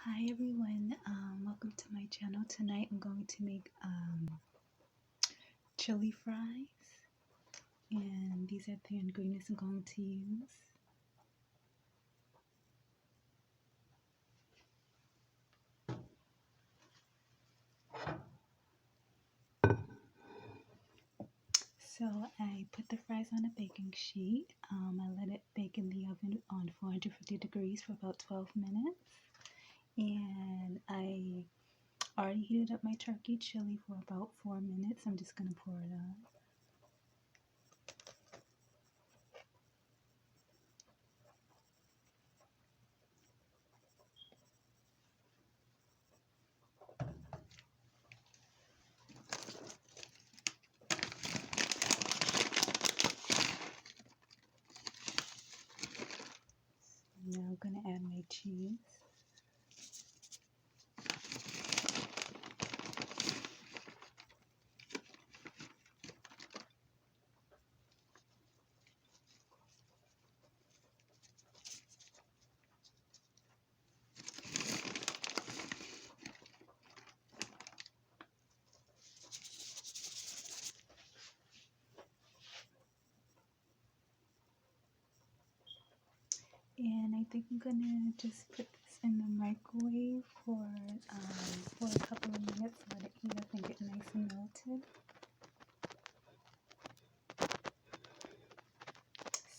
Hi everyone, welcome to my channel. Tonight I'm going to make chili fries, and these are the ingredients I'm going to use. So I put the fries on a baking sheet. I let it bake in the oven on 450 degrees for about 12 minutes, and I already heated up my turkey chili for about 4 minutes. I'm just going to pour it on. Now I'm going to add my cheese. And I think I'm gonna just put this in the microwave for a couple of minutes, let it heat up and get nice and melted.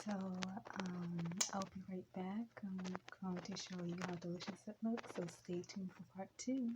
So I'll be right back. I'm going to show you how delicious it looks, so stay tuned for part 2.